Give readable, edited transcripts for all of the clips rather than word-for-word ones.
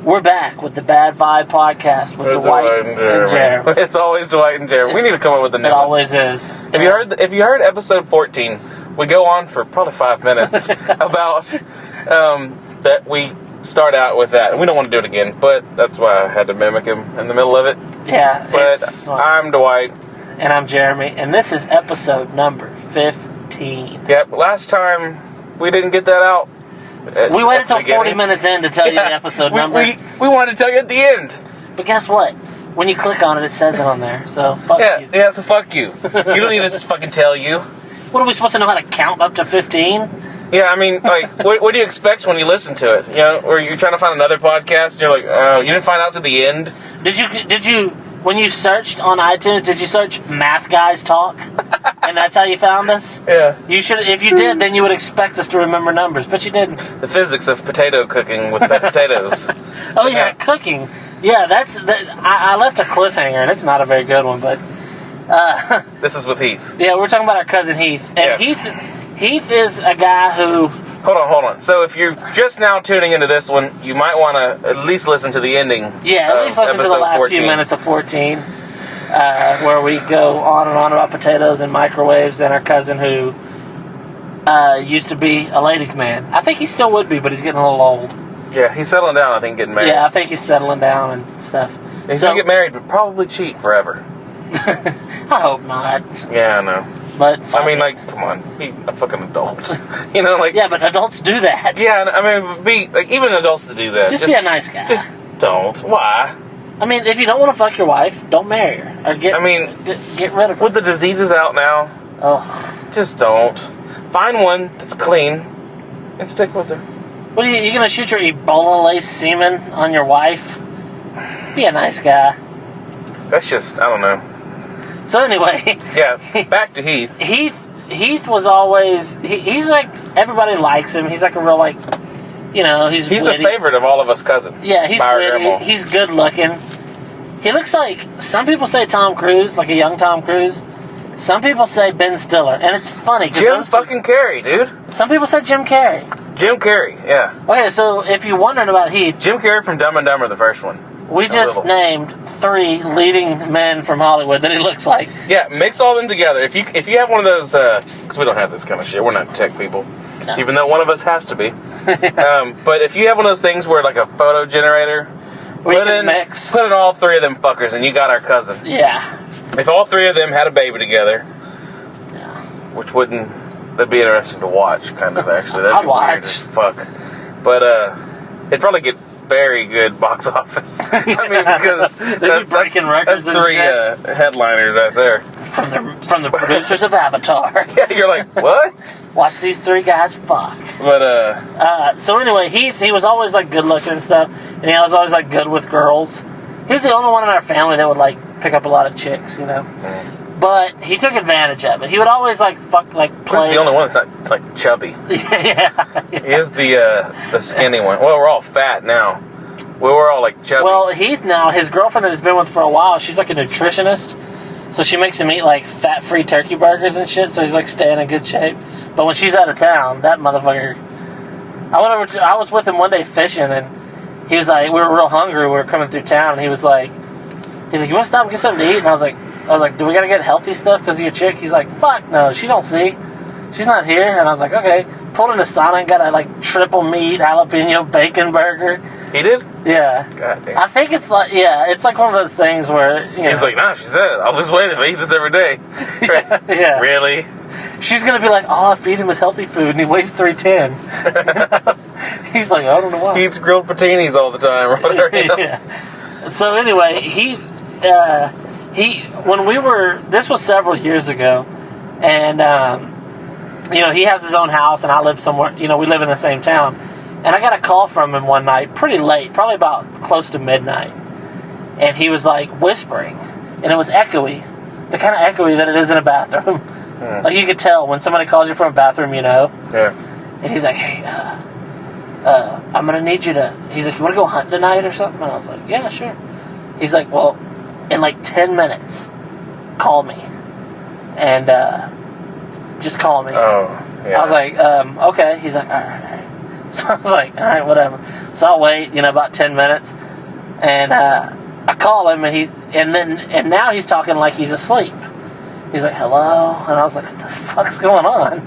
We're back with the Bad Vibe Podcast with Dwight and Jeremy. It's always Dwight and Jeremy. We need to come up with a new one. It always is. If you heard episode 14, we go on for probably 5 minutes about that we start out with that. And we don't want to do it again, but that's why I had to mimic him in the middle of it. Yeah. But I'm Dwight. And I'm Jeremy. And this is episode number 15. Yep. Last time we didn't get that out. We waited until 40 minutes in to tell you the episode number. We wanted to tell you at the end. But guess what? When you click on it, it says it on there. So fuck you. Yeah, so fuck you. You don't need us to fucking tell you. What, are we supposed to know how to count up to 15? Yeah, I mean, like, what do you expect when you listen to it? You know, or you're trying to find another podcast, and you're like, oh, you didn't find out to the end? Did you, when you searched on iTunes, did you search Math Guys Talk? And that's how you found us? Yeah. You should. If you did, then you would expect us to remember numbers, but you didn't. The physics of potato cooking with potatoes. Oh, yeah, cooking. Yeah, I left a cliffhanger, and it's not a very good one, but... this is with Heath. Yeah, we're talking about our cousin Heath. And Heath is a guy who... Hold on. So if you're just now tuning into this one, you might want to at least listen to the ending. Yeah, at least listen to the last 14. Few minutes of 14, where we go on and on about potatoes and microwaves and our cousin who used to be a ladies' man. I think he still would be, but he's getting a little old. Yeah, he's settling down, I think, getting married. Yeah, I think he's settling down and stuff. He's going to get married, but probably cheat forever. I hope not. Yeah, I know. But I mean, like, come on, be a fucking adult. You know, like... Yeah, but adults do that. Yeah, I mean, even adults that do that. Just be a nice guy. Just don't. Why? I mean, if you don't want to fuck your wife, don't marry her. Or get rid of her. With the diseases out now, just don't. Find one that's clean and stick with her. What are you going to shoot your Ebola-laced semen on your wife? Be a nice guy. That's just, I don't know. So anyway... Yeah, back to Heath. Heath was always... He's like... Everybody likes him. He's like a real, like... You know, he's the favorite of all of us cousins. Yeah, he's witty. He's good looking. He looks like... Some people say Tom Cruise, like a young Tom Cruise. Some people say Ben Stiller. And it's funny. Jim fucking Carrey, dude. Some people say Jim Carrey. Jim Carrey, yeah. Okay, so if you're wondering about Heath... Jim Carrey from Dumb and Dumber, the first one. We just named 3 leading men from Hollywood that he looks like. Yeah, mix all them together. If you have one of those, because we don't have this kind of shit, we're not tech people, even though one of us has to be. But if you have one of those things where like a photo generator, put in all 3 of them fuckers, and you got our cousin. Yeah. If all 3 of them had a baby together, which that'd be interesting to watch, kind of actually. That'd be weird as fuck. But it'd probably get very good box office. I mean, because that's 3 headliners right there. From the producers of Avatar. Yeah, you're like, what? Watch these 3 guys fuck. But so anyway, he was always like good looking and stuff, and he was always like good with girls. He was the only one in our family that would like pick up a lot of chicks, you know. But he took advantage of it. He would always like fuck, like play. He's the only one that's not like chubby. Yeah. He is the skinny one. Well, we're all fat now. We're all like chubby. Well, Heath now, his girlfriend that he's been with for a while, she's like a nutritionist. So she makes him eat like fat-free turkey burgers and shit. So he's like staying in good shape. But when she's out of town, that motherfucker. I was with him one day fishing, and he was like, we were real hungry. We were coming through town, and he's like, you want to stop and get something to eat? And I was like, do we gotta get healthy stuff because of your chick? He's like, fuck no, she don't see. She's not here. And I was like, okay. Pulled in the sauna and got a like triple meat jalapeno bacon burger. He did? Yeah. God damn. I think it's like one of those things where he's like, nah, she said, I'll lose weight if I eat this every day. Yeah. Really? She's gonna be like, I feed him his healthy food and he weighs 310. He's like, I don't know why. He eats grilled paninis all the time or whatever. You know? Yeah. So anyway, this was several years ago, and he has his own house, and I live somewhere, we live in the same town, and I got a call from him one night, pretty late, probably about close to midnight, and he was like whispering, and it was echoey, the kind of echoey that it is in a bathroom. Like you could tell when somebody calls you from a bathroom, Yeah. And he's like, hey, I'm gonna need you to, he's like, you wanna go hunt tonight or something? And I was like, yeah, sure. He's like, well, in like 10 minutes, call me. And just call me. Oh, yeah. I was like, okay. He's like, all right. So I was like, all right, whatever. So I'll wait, about 10 minutes, and I call him, and now he's talking like he's asleep. He's like, hello, and I was like, what the fuck's going on?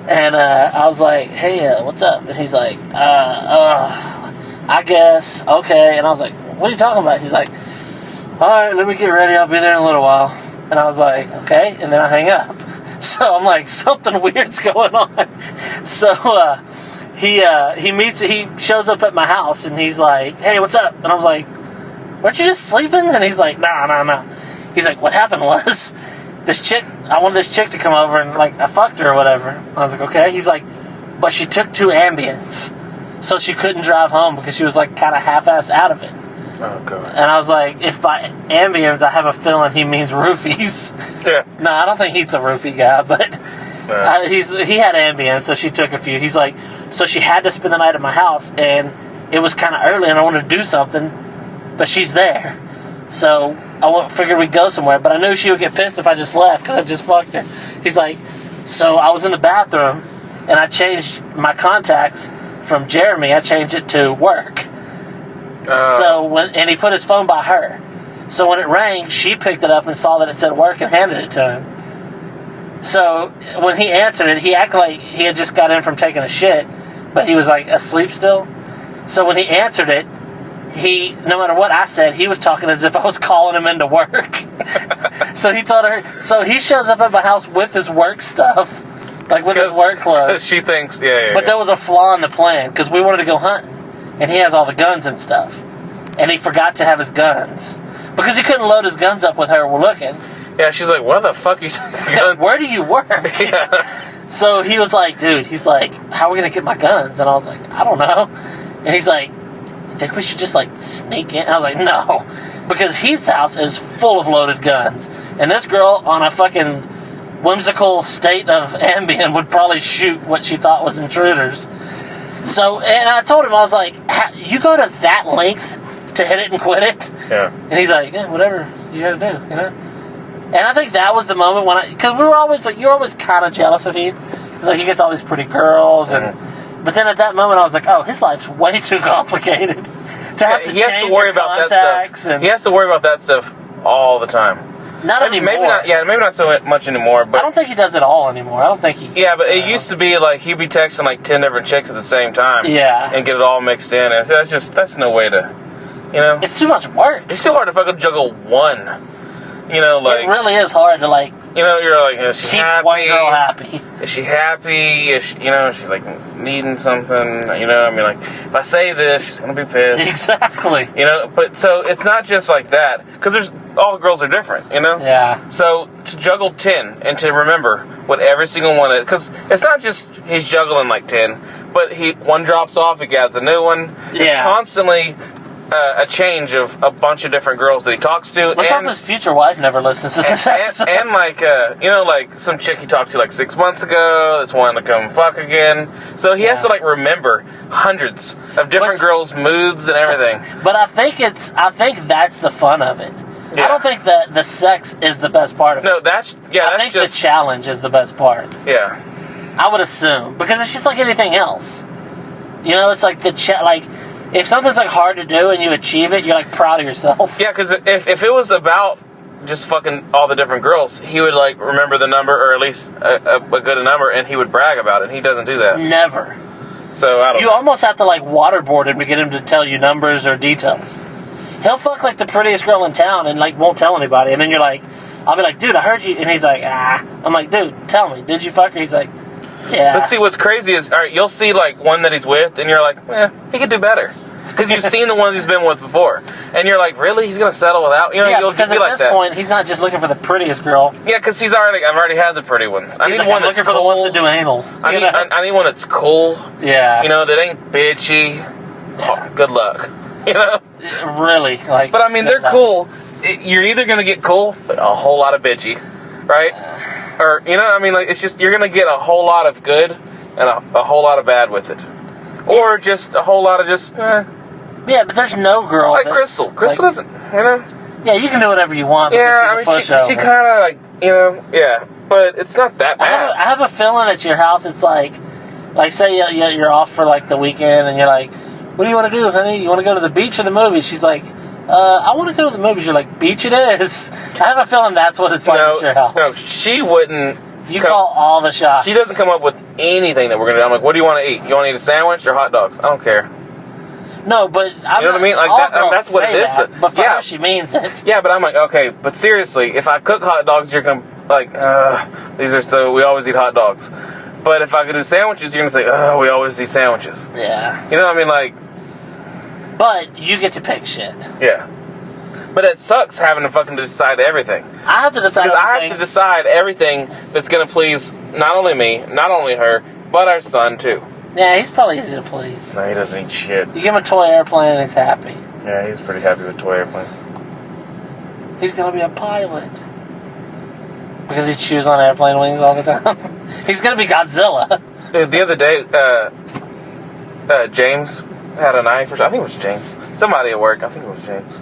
And I was like, hey, what's up? And he's like, I guess, okay. And I was like, what are you talking about? He's like, all right, let me get ready. I'll be there in a little while. And I was like, okay. And then I hang up. So I'm like, something weird's going on. So he shows up at my house, and he's like, hey, what's up? And I was like, weren't you just sleeping? And he's like, no. He's like, what happened was, I wanted this chick to come over, and like I fucked her or whatever. I was like, okay. He's like, but she took 2 Ambiens, so she couldn't drive home because she was like kind of half-assed out of it. Oh god. And I was like, if by Ambiens, I have a feeling he means roofies. Yeah. No, I don't think he's a roofie guy, but he had Ambiens, so she took a few. He's like, so she had to spend the night at my house, and it was kind of early, and I wanted to do something, but she's there. So I figured we'd go somewhere, but I knew she would get pissed if I just left because I just fucked her. He's like, so I was in the bathroom, and I changed my contacts from Jeremy. I changed it to work. And he put his phone by her. So when it rang, she picked it up and saw that it said work and handed it to him. So when he answered it, he acted like he had just got in from taking a shit, but he was like asleep still. So when he answered it, no matter what I said, he was talking as if I was calling him into work. So he told her, so he shows up at my house with his work stuff, like with his work clothes. She thinks, But there was a flaw in the plan, because we wanted to go hunting, and he has all the guns and stuff. And he forgot to have his guns, because he couldn't load his guns up with her looking. Yeah, she's like, where the fuck are you taking guns? Where do you work? Yeah. So he was like, dude, how are we going to get my guns? And I was like, I don't know. And he's like, I think we should just like sneak in. And I was like, no, because his house is full of loaded guns, and this girl on a fucking whimsical state of Ambien would probably shoot what she thought was intruders. So, and I told him, I was like, you go to that length to hit it and quit it? Yeah. And he's like, yeah, whatever you gotta do, And I think that was the moment because we were always like, you're always kind of jealous of Heath. Because like he gets all these pretty girls, but then at that moment I was like, oh, his life's way too complicated to have to he has change to worry your about that stuff. He has to worry about that stuff all the time. Not anymore. Maybe not. Yeah, maybe not so much anymore. But I don't think he does it all anymore. I don't think he. Yeah, but it used to be like he'd be texting like 10 different chicks at the same time. Yeah. And get it all mixed in. And that's no way to, It's too much work. It's too hard to fucking juggle one. It really is hard to like. You're like, is she keep happy? one girl happy. Is she happy? Is she, is she like needing something? Like if I say this, she's gonna be pissed. Exactly. But so it's not just like that because all girls are different. Yeah. So to juggle 10 and to remember what every single one is, because it's not just he's juggling like 10, but one drops off, he gets a new one. It's constantly a change of a bunch of different girls that he talks to. Let's hope his future wife never listens to this episode. And like some chick he talked to like 6 months ago that's wanting to come fuck again. So he has to like remember hundreds of different girls' moods and everything. But I think that's the fun of it. Yeah. I don't think that the sex is the best part of it. No, I think the challenge is the best part. Yeah. I would assume. Because it's just like anything else. It's like if something's like hard to do and you achieve it, you're like proud of yourself. Yeah, because if it was about just fucking all the different girls, he would like remember the number, or at least a good number, and he would brag about it. And he doesn't do that. Never. So I don't know. You almost have to like waterboard him to get him to tell you numbers or details. He'll fuck like the prettiest girl in town and like won't tell anybody, and then you're like, I'll be like, dude, I heard you, and he's like, I'm like, dude, tell me, did you fuck her? He's like, yeah. But see, what's crazy is, all right, you'll see like one that he's with, and you're like, he could do better. Because you've seen the ones he's been with before. And you're like, really? He's going to settle without? You'll because at like this point, he's not just looking for the prettiest girl. Yeah, because I've already had the pretty ones. I need one that's looking for the ones that do anal. I need one that's cool. Yeah. That ain't bitchy. Oh, good luck. Really. But I mean, they're cool. You're either going to get cool, but a whole lot of bitchy. Right? Or, it's just, you're going to get a whole lot of good and a whole lot of bad with it. Or just a whole lot of just, Yeah, but there's no girl. Like Crystal. Crystal doesn't, Yeah, you can do whatever you want. Yeah, she kind of like, yeah. But it's not that bad. I have a feeling at your house, it's like, Like, say you're off for, like, the weekend, and you're like, what do you want to do, honey? You want to go to the beach or the movies? She's like, I want to go to the movies. You're like, beach it is. I have a feeling that's what it's like at your house. No, she wouldn't. You call all the shots. She doesn't come up with anything that we're going to do. I'm like, what do you want to eat? You want to eat a sandwich or hot dogs? I don't care. No, but you know what I mean? Like that's what it is. But for her, she means it. Yeah, but I'm like, okay, but seriously, if I cook hot dogs, you're gonna like, we always eat hot dogs. But if I could do sandwiches, you're gonna say, we always eat sandwiches. Yeah. You know what I mean? Like, but you get to pick shit. Yeah. But it sucks having to fucking decide everything. I have to decide everything. I have to decide everything that's gonna please not only me, not only her, but our son too. Yeah, he's probably easy to please. No, he doesn't eat shit. You give him a toy airplane and he's happy. Yeah, he's pretty happy with toy airplanes. He's gonna be a pilot. Because he chews on airplane wings all the time. He's gonna be Godzilla. Dude, the other day, James had a knife, I think it was James. Somebody at work, I think it was James.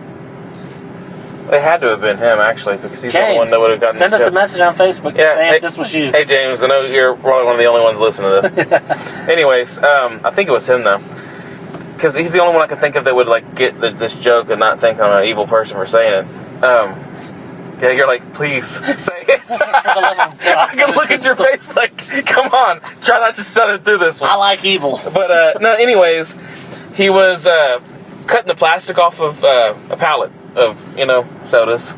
It had to have been him, actually, because he's the one that would have gotten send us a message on Facebook saying if this was you. Hey, James, I know you're probably one of the only ones listening to this. Anyways, I think it was him, though. Because he's the only one I can think of that would, like, get this joke and not think I'm an evil person for saying it. Yeah, you're like, please, say it. For the love of God. I can look at your face like, come on, try not to stutter through this one. I like evil. But, no, anyways, he was cutting the plastic off of a pallet of, sodas.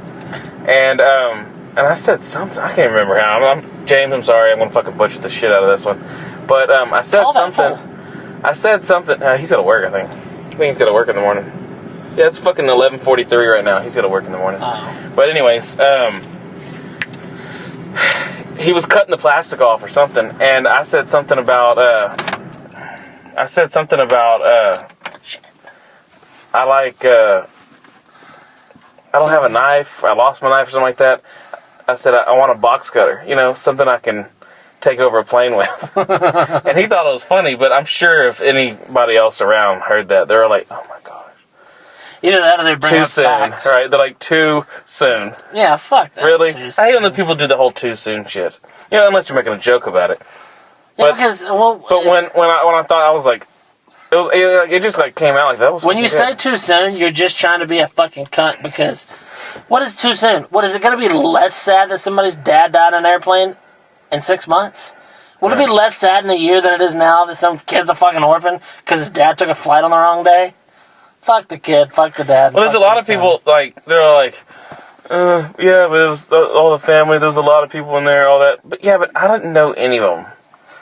And I said something, I can't remember how. I'm James, I'm sorry, I'm going to fucking butcher the shit out of this one. But I said something. He's got to work, I think. He's got to work in the morning. Yeah, it's fucking 11:43 right now. He's got to work in the morning. Oh. But anyways, he was cutting the plastic off or something, and I said something about, I don't have a knife. I lost my knife or something like that. I said, I want a box cutter. Something I can take over a plane with. And he thought it was funny, but I'm sure if anybody else around heard that, they were like, oh my gosh. Either that or they bring up facts. Right? They're like, too soon. Yeah, fuck that. Really? I hate when the people do the whole too soon shit. Unless you're making a joke about it. Yeah, but when I thought, I was like, it just like came out like that. When you say too soon, you're just trying to be a fucking cunt, because what is too soon? What, is it going to be less sad that somebody's dad died on an airplane in 6 months? Would it be less sad in a year than it is now that some kid's a fucking orphan because his dad took a flight on the wrong day? Fuck the kid, fuck the dad. Well, there's a lot of people, they're like, yeah, but it was all the family, there was a lot of people in there, all that. But I didn't know any of them.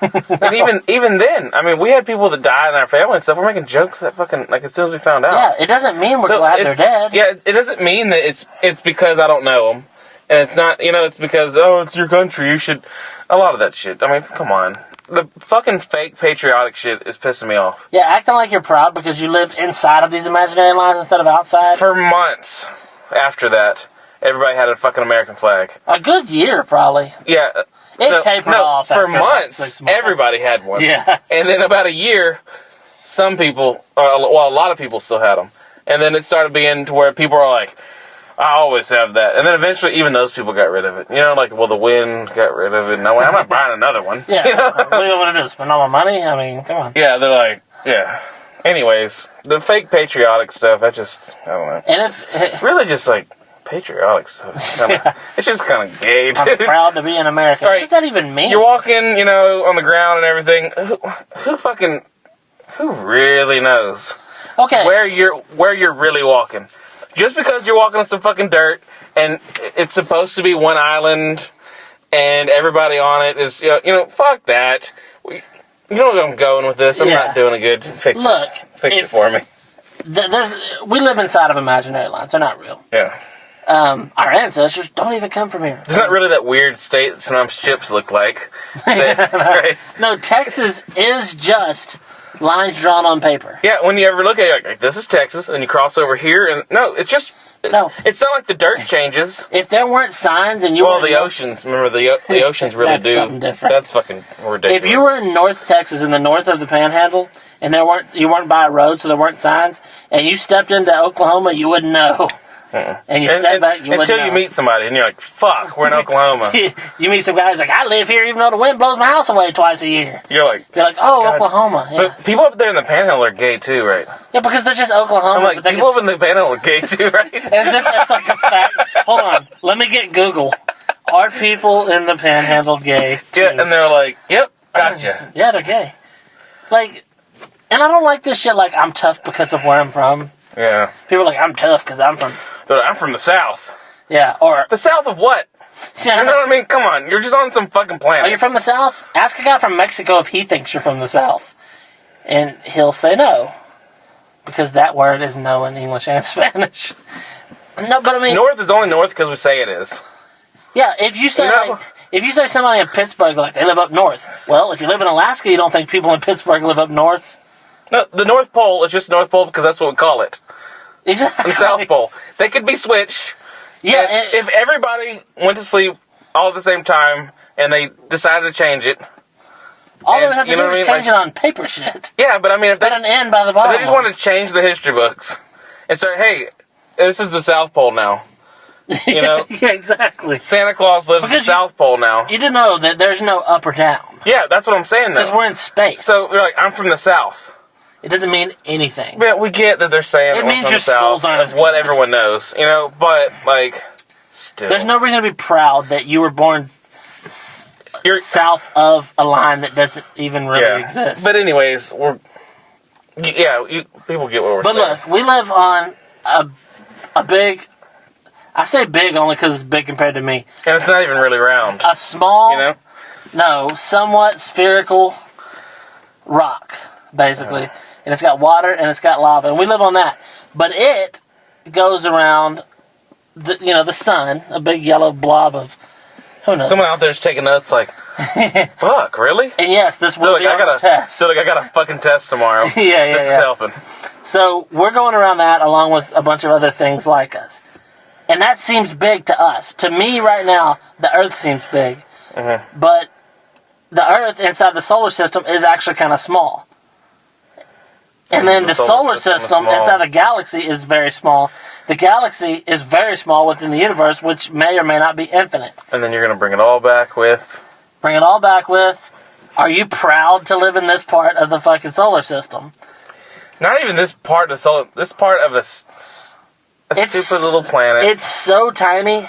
And even then, I mean, we had people that died in our family and stuff. We're making jokes that fucking, like, as soon as we found out. Yeah, it doesn't mean we're glad they're dead. Yeah, it doesn't mean that it's because I don't know them. And it's not, it's because, it's your country, you should, a lot of that shit. I mean, come on. The fucking fake patriotic shit is pissing me off. Yeah, acting like you're proud because you live inside of these imaginary lines instead of outside. For months after that, everybody had a fucking American flag. A good year, probably. Yeah. It tapered off for after months, everybody had one. Yeah. And then about a year, some people, a lot of people still had them. And then it started being to where people are like, I always have that. And then eventually, even those people got rid of it. The wind got rid of it. No, I'm not buying another one. Yeah. What do you want to do? Spend all my money? I mean, come on. Yeah, they're like, yeah. Anyways, the fake patriotic stuff, I don't know. And if... really just like... patriotic stuff. It's just kind of gay, dude. I'm proud to be an American. Right. What does that even mean? You're walking, on the ground and everything. Who really knows? Okay. Where you're really walking. Just because you're walking on some fucking dirt and it's supposed to be one island and everybody on it is, fuck that. You know where I'm going with this. I'm not doing a good fix. Look, fix it for me. We live inside of imaginary lines. They're not real. Yeah. Our ancestors don't even come from here. It's not really that weird state that sometimes ships look like. Right? No, Texas is just lines drawn on paper. Yeah, when you ever look at it, like, this is Texas, and you cross over here, and no, it's just... No. It's not like the dirt changes. If there weren't signs and you were... Well, the oceans, remember, the oceans really that's do. Something different. That's fucking ridiculous. If you were in North Texas, in the north of the Panhandle, and you weren't by a road, so there weren't signs, and you stepped into Oklahoma, you wouldn't know. And you step back, you until you meet somebody, and you're like, "Fuck, we're in Oklahoma." You meet some guys like, "I live here, even though the wind blows my house away twice a year." You're like, "Oh, God. Oklahoma." Yeah. But people up there in the Panhandle are gay too, right? Yeah, because they're just Oklahoma. I'm like, people up in the Panhandle are gay too, right? As if that's like a fact. Hold on, let me get Google. Are people in the Panhandle gay too? Yeah, and they're like, "Yep, gotcha." Yeah, they're gay. Like, and I don't like this shit. Like, I'm tough because of where I'm from. Yeah. People are like, I'm tough because I'm from. I'm from the South. Yeah, or the South of what? Yeah, you know what I mean? Come on, you're just on some fucking planet. Are you from the South? Ask a guy from Mexico if he thinks you're from the South, and he'll say no, because that word is no in English and Spanish. No, but I mean, North is only North because we say it is. Yeah, if you say if you say somebody in Pittsburgh like they live up north, well, if you live in Alaska, you don't think people in Pittsburgh live up north. No, the North Pole is just North Pole because that's what we call it. Exactly. The South Pole. They could be switched. Yeah. If everybody went to sleep all at the same time and they decided to change it. All they would have to do is change it on paper shit. Yeah, but I mean, if they put an N by the bottom. If they just want to change the history books and say, hey, this is the South Pole now. You know? Yeah, exactly. Santa Claus lives in the South Pole now. You do know that there's no up or down. Yeah, that's what I'm saying, though. Because we're in space. So, you're like, I'm from the South. It doesn't mean anything. Yeah, we get that they're saying it means your skulls aren't as what everyone knows, you know, but, like, still. There's no reason to be proud that you were born south of a line that doesn't even really exist. But anyways, people get what we're saying. But look, we live on a big... I say big only because it's big compared to me. And it's not even really round. A small, you know? No, somewhat spherical rock, basically. And it's got water and it's got lava. And we live on that. But it goes around, the sun, a big yellow blob of, who knows? Someone out there's taking notes like, fuck, really? And yes, this will be a test. So I got a fucking test tomorrow. This is helping. So we're going around that along with a bunch of other things like us. And that seems big to us. To me, right now, the Earth seems big. Mm-hmm. But the Earth inside the solar system is actually kind of small. And then the solar system inside the galaxy is very small. The galaxy is very small within the universe, which may or may not be infinite. And then you're going to bring it all back with... Are you proud to live in this part of the fucking solar system? Not even this part of the solar... This part of a stupid little planet. It's so tiny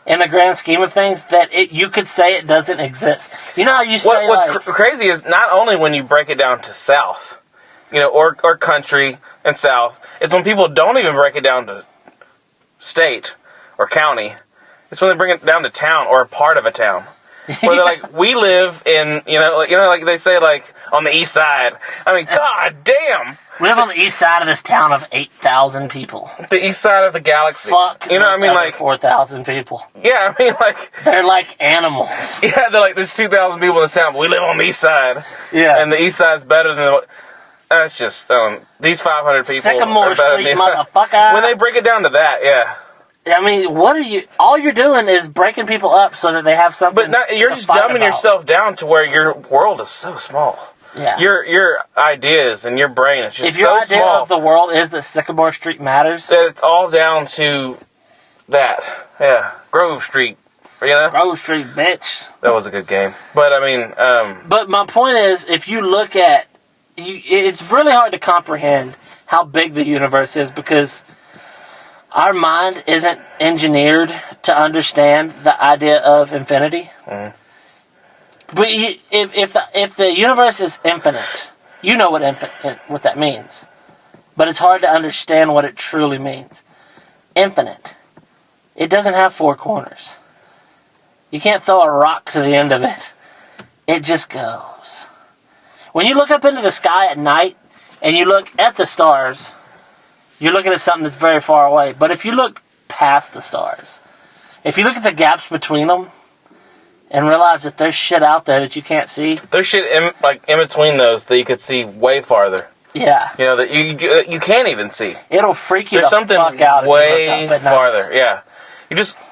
in the grand scheme of things that you could say it doesn't exist. You know how you say what's crazy is not only when you break it down to south, or country and south, it's when people don't even break it down to state or county. It's when they bring it down to town or a part of a town. Where they're like, we live in, like they say, like, on the east side. I mean, god damn! We live on the east side of this town of 8,000 people. The east side of the galaxy. Fuck. You know what I mean? Like 4,000 people. Yeah, I mean, like... They're like animals. Yeah, they're like, there's 2,000 people in this town, but we live on the east side. Yeah. And the east side's better than... That's just... these 500 people Sycamore are better Street, than motherfucker. When they break it down to that, yeah. I mean, all you're doing is breaking people up so that they have something. But you're just dumbing yourself down to where your world is so small. Yeah. Your ideas and your brain is just so If small. your idea of the world is that Sycamore Street matters. That it's all down to that. Yeah. Grove Street. Grove Street, bitch. That was a good game. But, I mean... But my point is, if you look at... it's really hard to comprehend how big the universe is because... Our mind isn't engineered to understand the idea of infinity. Mm-hmm. But if the universe is infinite, you know what that means. But it's hard to understand what it truly means. Infinite. It doesn't have four corners. You can't throw a rock to the end of it. It just goes. When you look up into the sky at night and you look at the stars... You're looking at something that's very far away. But if you look past the stars, if you look at the gaps between them and realize that there's shit out there that you can't see. There's shit in between those that you could see way farther. Yeah. That you can't even see. It'll freak you There's the fuck out if you way look up at night. farther. Yeah.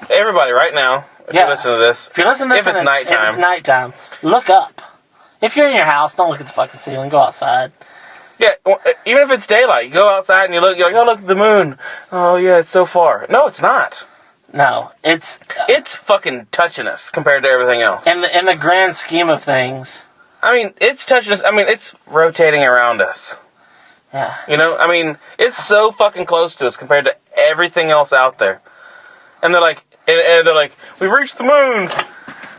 Everybody right now, if you listen to this. If it's nighttime, look up. If you're in your house, don't look at the fucking ceiling. Go outside. Yeah, even if it's daylight, you go outside and you look, you're like, oh, look at the moon. Oh, yeah, it's so far. No, it's not. No, it's fucking touching us compared to everything else. In the grand scheme of things. I mean, it's touching us. I mean, it's rotating around us. Yeah. You know, I mean, it's so fucking close to us compared to everything else out there. And they're like, we've reached the moon.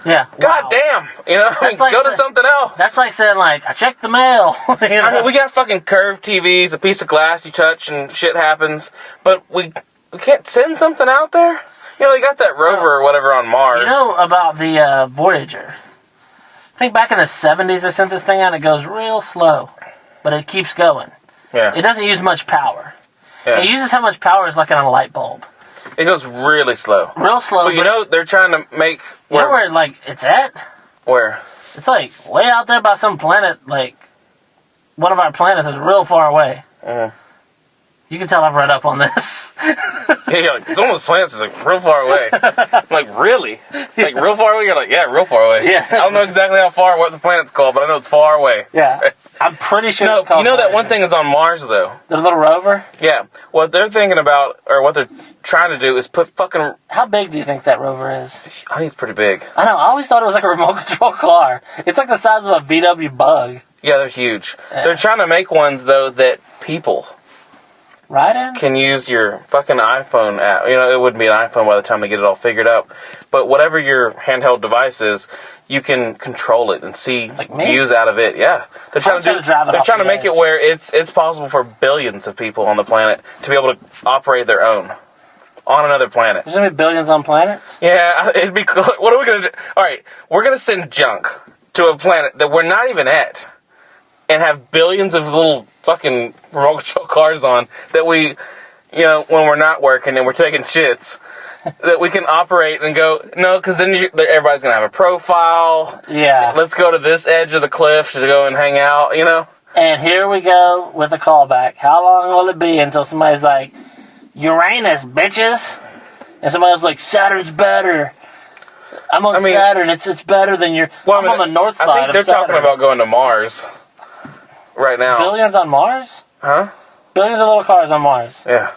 Yeah. God damn. You know, I mean, like go to something else. That's like saying, like, I checked the mail. You know? I mean, we got fucking curved TVs, a piece of glass you touch and shit happens, but we can't send something out there? You know, they got that rover or whatever on Mars. You know about the Voyager? I think back in the 70s they sent this thing out and it goes real slow, but it keeps going. Yeah. It doesn't use much power. Yeah. It uses how much power is like on a light bulb. It goes really slow. Real slow. But you know, they're trying to make... You know where, like, it's at? Where? It's, like, way out there by some planet, like, one of our planets is real far away. Mm-hmm. You can tell I've read up on this. Yeah, you're like, some of those planets is like real far away. Like, really? Like, real far away? You're like, yeah, real far away. Yeah. I don't know exactly how far, what the planet's called, but I know it's far away. Yeah. I'm pretty sure No, it's called you know that Voyager. one thing is on Mars, though? The little rover? Yeah. What they're thinking about, or what they're trying to do is put fucking... How big do you think that rover is? I think it's pretty big. I know. I always thought it was like a remote control car. It's like the size of a VW Bug. Yeah, they're huge. Yeah. They're trying to make ones, though, that people... Right in? can use your fucking iPhone app. You know, it wouldn't be an iPhone by the time they get it all figured out. But whatever your handheld device is, you can control it and see views out of it. Yeah. They're trying to make it where it's possible for billions of people on the planet to be able to operate their own on another planet. There's going to be billions on planets? Yeah, it'd be cool. What are we going to do? All right, we're going to send junk to a planet that we're not even at and have billions of little fucking remote control cars on that we, you know, when we're not working and we're taking shits, that we can operate and go, no, because then everybody's going to have a profile. Yeah. Let's go to this edge of the cliff to go and hang out, you know? And here we go with a callback. How long will it be until somebody's like, Uranus, bitches? And somebody's like, Saturn's better. I'm on Saturn. It's better than your... Well, I'm on the north side of Saturn. I think they're talking about going to Mars right now. Billions on Mars? Huh? Billions of little cars on Mars. Yeah.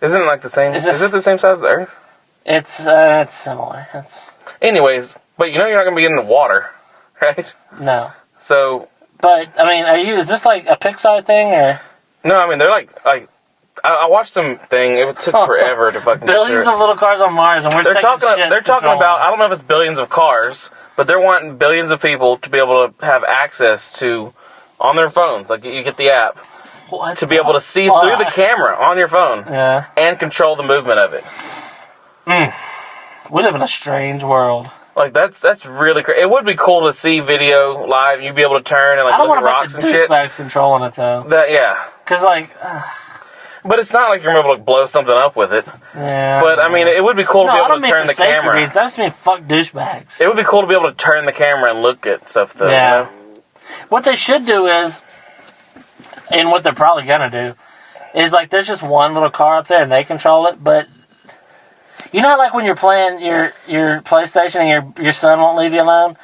Isn't it like the same? Is it the same size as the Earth? It's similar. Anyways, but you know you're not going to be getting the water, right? No. So... But, I mean, is this like a Pixar thing, or...? No, I mean, they're like I watched some thing. It took forever to fucking billions of little cars on Mars, and they're talking about. I don't know if it's billions of cars, but they're wanting billions of people to be able to have access to on their phones. Like you get the app to be able to see through the camera on your phone, and control the movement of it. We live in a strange world. Like that's really crazy. It would be cool to see video live. You'd be able to turn and like look at rocks and shit. I don't want a bunch of douchebags controlling it though. Because like. But it's not like you're able to blow something up with it. Yeah. But, I mean, it would be cool to be able to turn the camera. I just mean fuck douchebags. It would be cool to be able to turn the camera and look at stuff, though. Yeah. You know? What they should do is, and what they're probably going to do, is like there's just one little car up there and they control it, but you know like when you're playing your PlayStation and your son won't leave you alone?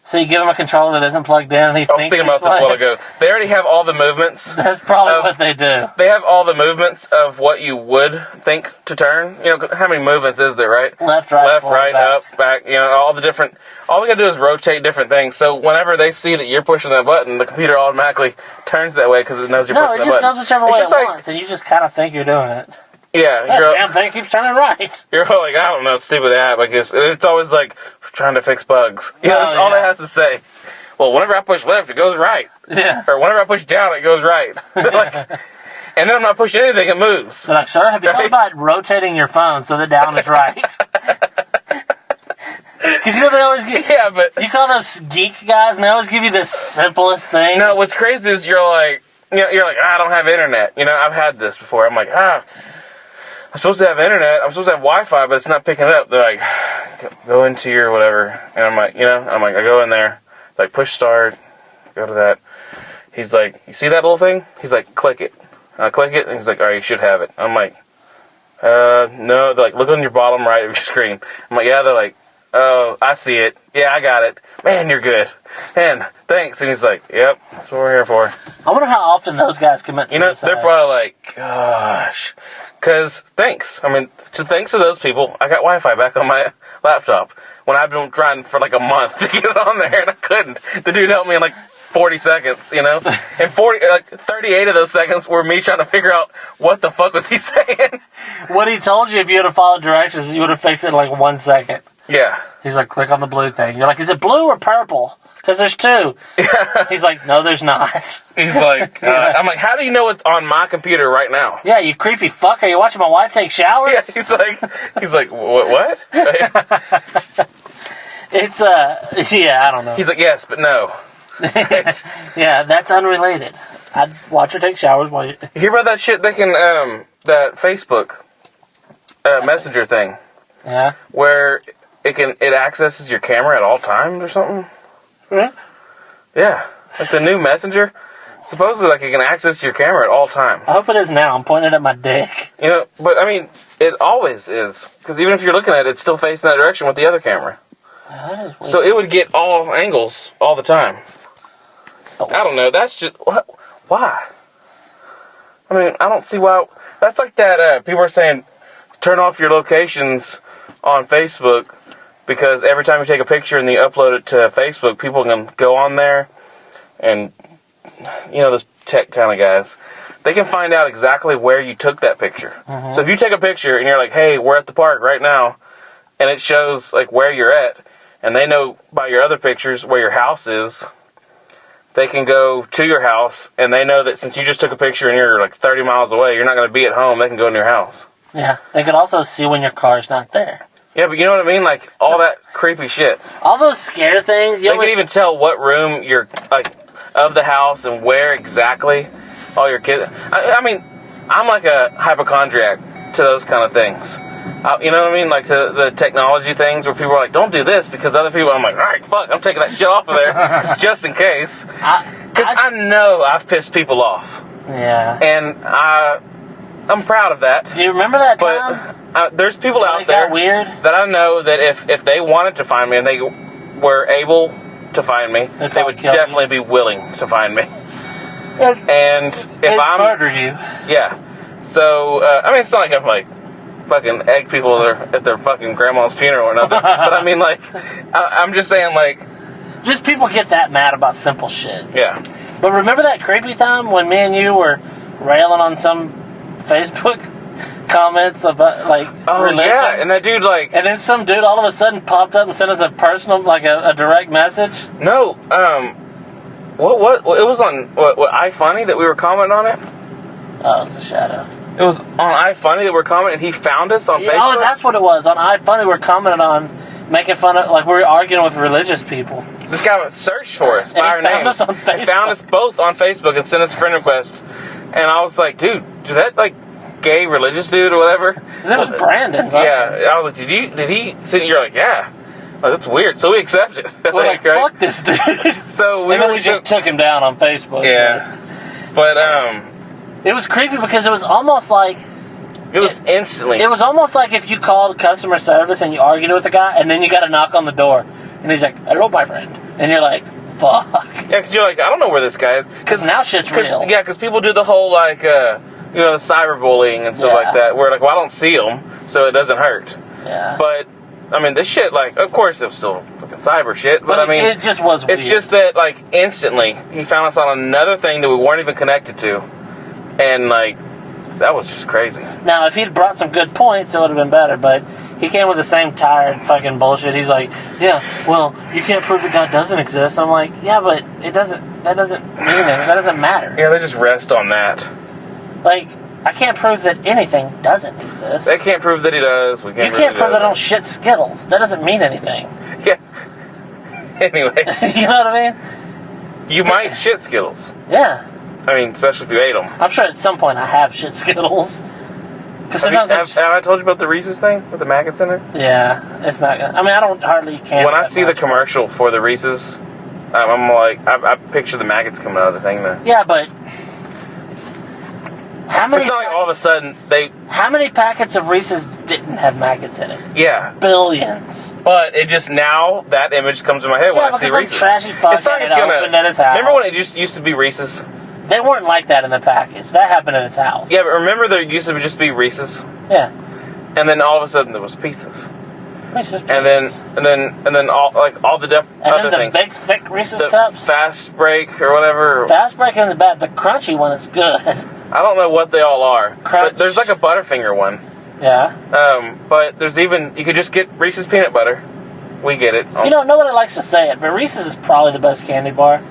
So you give him a controller that isn't plugged in, and he thinks he's thinking about this a while ago. They already have all the movements. That's probably what they do. They have all the movements of what you would think to turn. You know, how many movements is there, right? Left, right, up, back. You know, all they got to do is rotate different things. So whenever they see that you're pushing that button, the computer automatically turns that way because it knows you're pushing that button. No, it just knows whichever way it wants, and you just kind of think you're doing it. Yeah, damn thing keeps turning right. You're like, I don't know, stupid app, I guess. And it's always like, trying to fix bugs. You know, that's all it has to say. Well, whenever I push left, it goes right. Yeah. Or whenever I push down, it goes right. Like, and then I'm not pushing anything, it moves. They're like, sir, have you thought about rotating your phone so that down is right? Because you know they always give... Yeah, but... You call those geek guys, and they always give you the simplest thing. No, what's crazy is you're like, I don't have internet. You know, I've had this before. I'm like, I'm supposed to have internet. I'm supposed to have Wi-Fi, but it's not picking it up. They're like, go into your whatever. And I'm like, I go in there, like, push start, go to that. He's like, you see that little thing? He's like, click it. I click it, and he's like, all right, you should have it. I'm like, no. They're like, look on your bottom right of your screen. I'm like, yeah. They're like, oh, I see it. Yeah, I got it. Man, you're good. Man, thanks. And he's like, yep, that's what we're here for. I wonder how often those guys commit suicide. They're probably like, gosh. Because thanks. I mean, thanks to those people, I got Wi-Fi back on my laptop when I've been trying for like a month to get it on there, and I couldn't. The dude helped me in like 40 seconds, And 38 of those seconds were me trying to figure out what the fuck was he saying. What he told you, if you would have followed directions, you would have fixed it in like 1 second. Yeah. He's like, click on the blue thing. You're like, is it blue or purple? Because there's two. Yeah. He's like, no, there's not. He's like, I'm like, how do you know it's on my computer right now? Yeah, you creepy fuck. Are you watching my wife take showers? Yeah, he's like, what? It's, yeah, I don't know. He's like, yes, but no. Yeah, that's unrelated. I'd watch her take showers while you hear about that shit? They can, that Facebook Messenger thing. Yeah. Where it accesses your camera at all times or something? Yeah. Yeah. Like the new Messenger, supposedly like it can access your camera at all times. I hope it is now. I'm pointing at my dick. But I mean, it always is. Because even if you're looking at it, it's still facing that direction with the other camera. So it would get all angles all the time. Oh. I don't know. That's just... Why? I mean, I don't see why... That's like that... people are saying, turn off your locations on Facebook because every time you take a picture and you upload it to Facebook, people can go on there and, those tech kind of guys, they can find out exactly where you took that picture. Mm-hmm. So if you take a picture and you're like, hey, we're at the park right now, and it shows like where you're at, and they know by your other pictures where your house is, they can go to your house, and they know that since you just took a picture and you're like 30 miles away, you're not going to be at home, they can go in your house. Yeah, they could also see when your car's not there. Yeah, but you know what I mean? Like, all that creepy shit. All those scare things. They can even tell what room you're, like, of the house and where exactly all your kids... I mean, I'm like a hypochondriac to those kind of things. You know what I mean? Like, to the technology things where people are like, don't do this because other people... I'm like, all right, fuck, I'm taking that shit off of there just in case. Because I know I've pissed people off. Yeah. And I'm proud of that. Do you remember that time? But there's people out there weird? that I know that if they wanted to find me and they were able to find me, they would definitely be willing to find me. And if I'm murder you. Yeah. So I mean, it's not like I'm like fucking egg people at their fucking grandma's funeral or nothing. But I mean, like, I'm just saying, like, just people get that mad about simple shit. Yeah. But remember that creepy time when me and you were railing on some Facebook comments about, like, religion? Yeah, and that dude, like... And then some dude all of a sudden popped up and sent us a personal, like, a direct message? No, what, it was on, what, iFunny that we were commenting on it? Oh, it's a shadow. It was on iFunny that we're commenting, and he found us on Facebook? Oh, that's what it was. On iFunny, we're commenting on, making fun of, like, we were arguing with religious people. This guy searched for us by our names. He found us on Facebook. He found us both on Facebook and sent us a friend request. And I was like, dude, is that, like, gay religious dude or whatever? His name was Brandon. Yeah. I was like, did he send you? You're like, yeah. Oh, that's weird. So we accepted. We're like, right? Fuck this dude. So and then we just took him down on Facebook. Yeah. But it was creepy because it was almost like... It was instantly. It was almost like if you called customer service and you argued with a guy, and then you got a knock on the door. And he's like, hello, my friend. And you're like, fuck. Yeah, because you're like, I don't know where this guy is. Because now shit's real. Yeah, because people do the whole, like, the cyberbullying and stuff like that, where, like, well, I don't see them, so it doesn't hurt. Yeah. But, I mean, this shit, like, of course it was still fucking cyber shit, but I mean... It just was weird. It's just that, like, instantly, he found us on another thing that we weren't even connected to. And, like, that was just crazy. Now, if he'd brought some good points, it would have been better, but he came with the same tired fucking bullshit. He's like, yeah, well, you can't prove that God doesn't exist. I'm like, yeah, but that doesn't mean anything. That doesn't matter. Yeah, they just rest on that. Like, I can't prove that anything doesn't exist. They can't prove that he does. We can't. You can't prove that I don't shit Skittles. That doesn't mean anything. Yeah. Anyway. You know what I mean? You might shit Skittles. Yeah. I mean, especially if you ate them. I'm sure at some point I have shit Skittles. Because sometimes have I told you about the Reese's thing with the maggots in it? Yeah, it's not good. I mean, I don't hardly can. When I see the commercial for the Reese's, I'm like, I picture the maggots coming out of the thing there. Yeah, but It's not like all of a sudden they... How many packets of Reese's didn't have maggots in it? Yeah. Billions. But it just now, that image comes in my head when I see Reese's. Trashy fuck it's like it's gonna open at his house. Remember when it just used to be Reese's? They weren't like that in the package. That happened at his house. Yeah, but remember there used to just be Reese's? Yeah. And then all of a sudden there was Pieces. Reese's Pieces. And then all the other things. And then the big thick Reese's cups. Fast Break or whatever. Fast Break isn't bad. The crunchy one is good. I don't know what they all are. Crunch. But there's like a Butterfinger one. Yeah. But there's even, you could just get Reese's Peanut Butter. We get it. You know, nobody likes to say it, but Reese's is probably the best candy bar.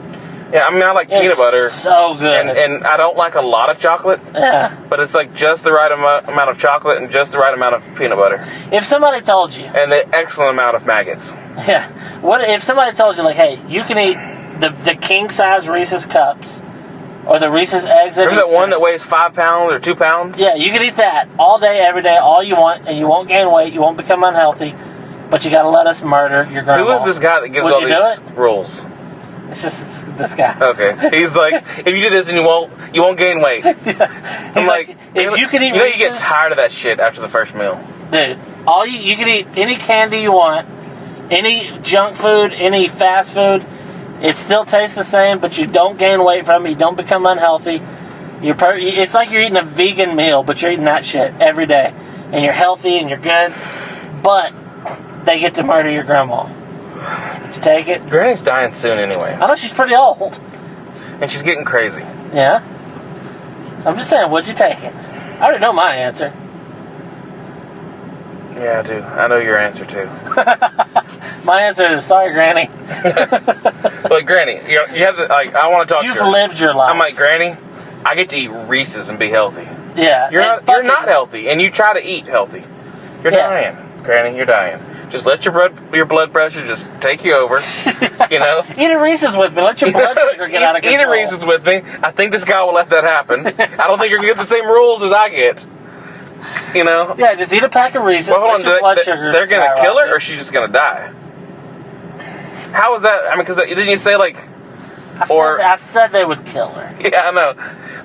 Yeah, I mean, I like peanut butter. So good. And I don't like a lot of chocolate. Yeah. But it's like just the right amount of chocolate and just the right amount of peanut butter. If somebody told you. And the excellent amount of maggots. Yeah. What if somebody told you, like, hey, you can eat the king-size Reese's cups or the Reese's eggs at Remember Easter. that one that weighs 5 pounds or 2 pounds? Yeah, you can eat that all day, every day, all you want, and you won't gain weight, you won't become unhealthy, but you gotta let us murder your grandma. Who is this guy that gives all these rules? It's just this guy. Okay. He's like, if you do this, and you won't gain weight. Yeah. He's like, if you can eat Reese's, you get tired of that shit after the first meal. Dude, you can eat any candy you want, any junk food, any fast food. It still tastes the same, but you don't gain weight from it. You don't become unhealthy. It's like you're eating a vegan meal, but you're eating that shit every day. And you're healthy and you're good. But they get to murder your grandma. Would you take it? Granny's dying soon anyways. I know she's pretty old. And she's getting crazy. Yeah? So I'm just saying, would you take it? I already know my answer. Yeah, dude. I know your answer, too. My answer is, sorry, Granny. Like, Granny, you have the, like, I want to talk to her. You've lived your life. I'm like, Granny, I get to eat Reese's and be healthy. Yeah. You're not healthy, and you try to eat healthy. You're dying. Granny, you're dying. Just let your blood pressure just take you over, you know? Eat a Reese's with me. Let your blood sugar get out of control. Eat a Reese's with me. I think this guy will let that happen. I don't think you're going to get the same rules as I get. You know? Yeah, just eat a pack of Reese's. Well, hold on. Blood sugar They're going to kill her, or she's just going to die? How is that? I mean, because didn't you say, like... I said they would kill her. Yeah, I know.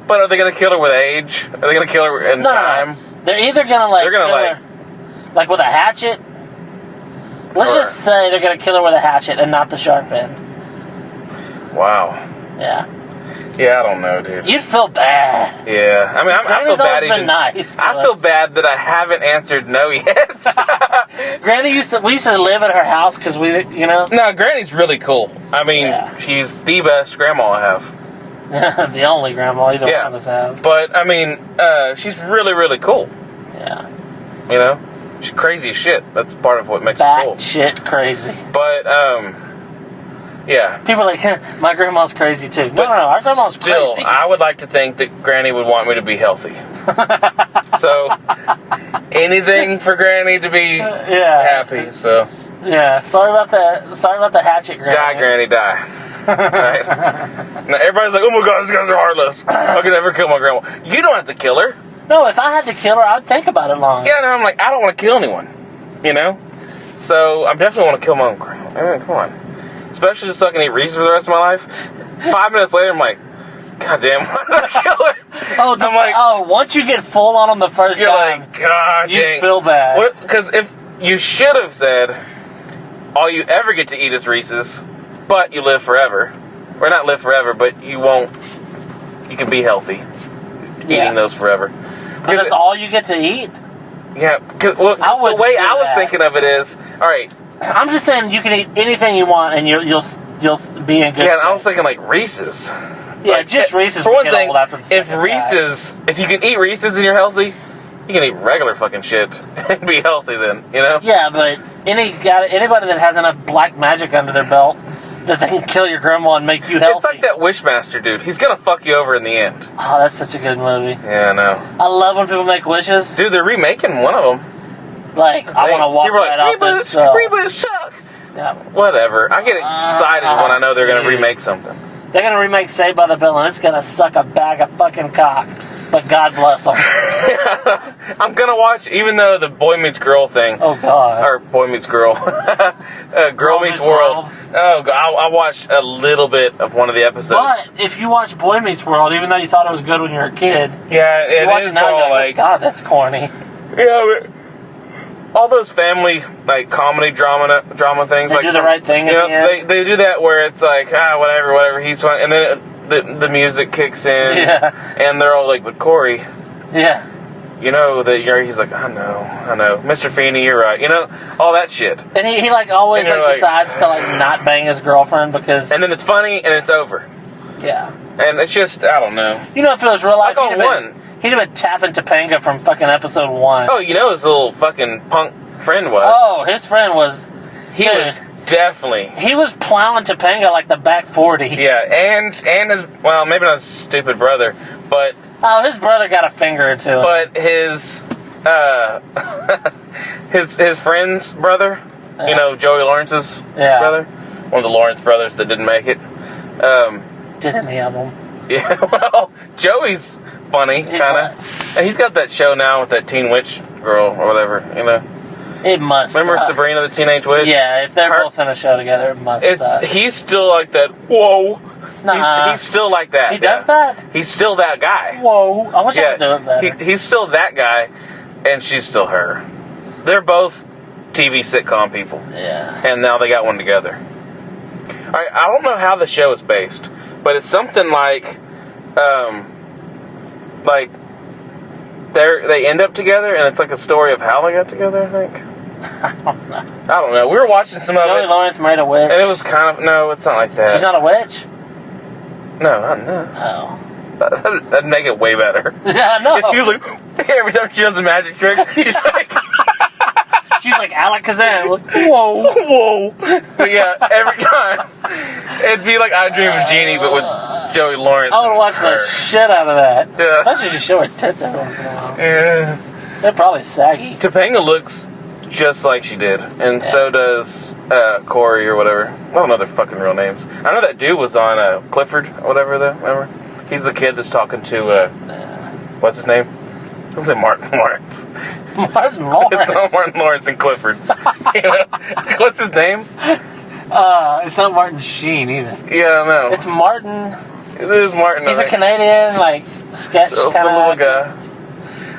But are they going to kill her with age? Are they going to kill her in time? No. They're either going to, kill her, like, with a hatchet. Let's just say they're going to kill her with a hatchet and not the sharp end. Wow. Yeah. Yeah, I don't know, dude. You'd feel bad. Yeah. I mean, I feel bad even... Nice I feel bad that I haven't answered no yet. Granny we used to live at her house because we, you know. No, Granny's really cool. I mean, she's the best grandma I have. The only grandma either one of us have. But, I mean, she's really, really cool. Yeah. You know? She's crazy as shit. That's part of what makes her cool. Shit crazy. But, yeah. People are like, my grandma's crazy too. No, our grandma's still, crazy. I would like to think that Granny would want me to be healthy. So, anything for Granny to be happy, so. Yeah, sorry about the hatchet, Granny. Die, Granny, die. Right? Now, everybody's like, oh my god, these guys are heartless. I could never kill my grandma. You don't have to kill her. No, if I had to kill her, I'd think about it long. Yeah, no, I'm like, I don't want to kill anyone. You know? So, I definitely want to kill my own grandma. I mean, come on. Especially just so I can eat Reese's for the rest of my life. 5 minutes later, I'm like, God damn, why did I kill her? I'm like, once you get full on them the first you're time, like, God dang. You feel bad. Because if you should have said, all you ever get to eat is Reese's, but you live forever. Or not live forever, but you can be healthy eating those forever. But that's all you get to eat? Yeah, because the way I was thinking of it is, all right. I'm just saying you can eat anything you want and you'll be in good shape. Yeah, and I was thinking like Reese's. Yeah, like, just Reese's. For one thing, if you can eat Reese's and you're healthy, you can eat regular fucking shit and be healthy then, you know? Yeah, but anybody that has enough black magic under their belt that they can kill your grandma and make you healthy. It's like that Wishmaster dude. He's gonna fuck you over in the end. Oh, that's such a good movie. Yeah, I know. I love when people make wishes. Dude, they're remaking one of them. Like, I want to walk right out this... Reboot suck! Yeah. Whatever. I get excited when I know they're going to remake something. They're going to remake Saved by the Bell, and it's going to suck a bag of fucking cock. But God bless them. I'm gonna watch, even though the Boy Meets Girl thing. Oh God. Or Boy Meets Girl. Girl Meets World. Oh, I watched a little bit of one of the episodes. But if you watch Boy Meets World, even though you thought it was good when you were a kid, yeah, it is all like, God, that's corny. Yeah, but all those family like comedy drama things. They like do the right thing. You know, they do that where it's like whatever, he's fun, and then the music kicks in, and they're all like, but Corey, you know that he's like, I know, Mr. Feeney, you're right, you know, all that shit. And he like always like decides to like not bang his girlfriend because, and then it's funny and it's over. Yeah. And it's just, I don't know. You know, if it was real life, like on one. He'd have been tapping Topanga from fucking episode 1. Oh, you know his little fucking punk friend was. Oh, his friend was... He was definitely... He was plowing Topanga like the back 40. Yeah, and his... Well, maybe not his stupid brother, but... Oh, his brother got a finger or two. But his... his friend's brother, you know, Joey Lawrence's brother, one of the Lawrence brothers that didn't make it. Did any of them? Yeah, well, Joey's funny, kind of. And he's got that show now with that teen witch girl or whatever, you know. It must. Remember Sabrina the Teenage Witch? Yeah, if they're both in a show together, it must. He's still like that. Whoa. He's still like that. He does that? He's still that guy. Whoa. I wish I could do it better. He's still that guy, and she's still her. They're both TV sitcom people. Yeah. And now they got one together. I don't know how the show is based, but it's something like they end up together, and it's like a story of how they got together, I think. I don't know. We were watching some of it. Joey Lawrence married a witch. And it was kind of... No, it's not like that. She's not a witch? No, not in this. Oh. That'd make it way better. Yeah, I know. He was like... Every time she does a magic trick, he's like... She's like Alakazam. Like, whoa. But yeah, every time... It'd be like I Dream of Jeannie, but with Joey Lawrence. I would watch the shit out of that. Yeah. Especially if you show her tits every once in a while. Yeah. They're probably saggy. Topanga looks just like she did, and so does Corey or whatever. I don't know their fucking real names. I know that dude was on Clifford or whatever. Remember? He's the kid that's talking to what's his name? I was say Martin Lawrence. Martin Lawrence. It's not Martin Lawrence and Clifford. You know? What's his name? It's not Martin Sheen either. Yeah, I know. It's Martin. It is Martin. He's a Canadian, like sketch kind of little guy.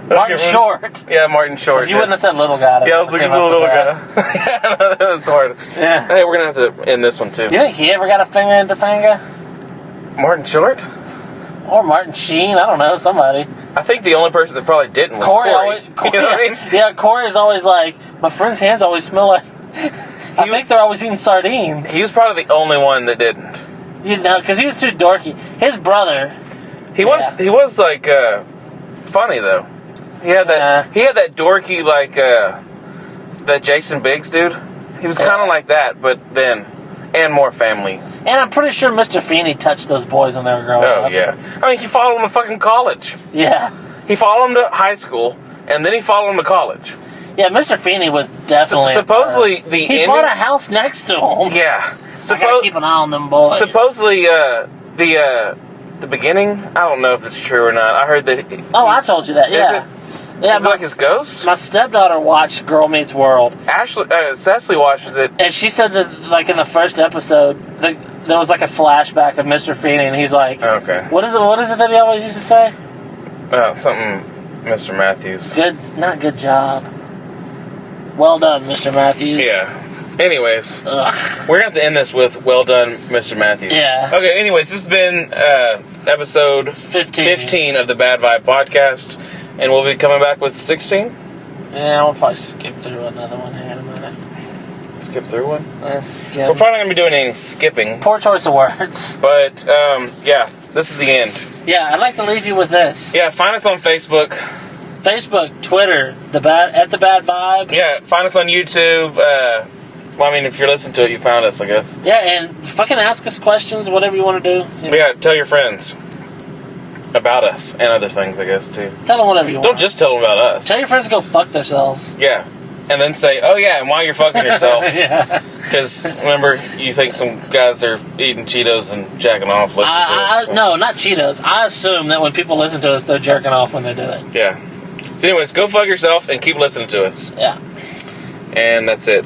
Martin Short. Yeah, Martin Short. If you wouldn't have said little guy. Yeah, I was looking for the little guy. Yeah, that was hard. Yeah. Hey, we're gonna have to end this one too. You think he ever got a finger in Topanga? Martin Short? Or Martin Sheen? I don't know. Somebody. I think the only person that probably didn't was Corey. Corey, you know what I mean? Yeah, Corey's always like, my friend's hands always smell like... I think they're always eating sardines. He was probably the only one that didn't. You know, because he was too dorky. His brother... He was like, funny, though. He had that dorky, like, that Jason Biggs dude. He was kind of like that, but then... And more family. And I'm pretty sure Mr. Feeney touched those boys when they were growing up. Oh, yeah. I mean, he followed them to fucking college. Yeah. He followed them to high school, and then he followed them to college. Yeah, Mr. Feeney was definitely... Supposedly, he bought a house next to him. Yeah. I gotta keep an eye on them boys. Supposedly, the beginning, I don't know if it's true or not. I heard that... I told you that, yeah. Is it like his ghost? My stepdaughter watched Girl Meets World. Cecily watches it. And she said that, like, in the first episode, there was, like, a flashback of Mr. Feeney, and he's like... Okay. What is it that he always used to say? Something Mr. Matthews. Not good job. Well done, Mr. Matthews. Yeah. Anyways, we're going to have to end this with well done, Mr. Matthews. Yeah. Okay, anyways, this has been episode 15 of the Bad Vibe Podcast. And we'll be coming back with 16? Yeah, we'll probably skip through another one here in a minute. Skip through one? Skip. We're probably not going to be doing any skipping. Poor choice of words. But, yeah, this is the end. Yeah, I'd like to leave you with this. Yeah, find us on Facebook. Facebook, Twitter, at The Bad Vibe. Yeah, find us on YouTube. Well, I mean, if you're listening to it, you found us, I guess. Yeah, and fucking ask us questions, whatever you want to do. Yeah, tell your friends about us and other things, I guess, too. Tell them whatever you want. Don't just tell them about us. Tell your friends to go fuck themselves. Yeah. And then say, oh, yeah, and while you're fucking yourself. Yeah. Because, remember, you think some guys are eating Cheetos and jacking off listening to us. No, not Cheetos. I assume that when people listen to us, they're jerking off when they do it. Yeah. So anyways, go fuck yourself and keep listening to us. Yeah. And that's it.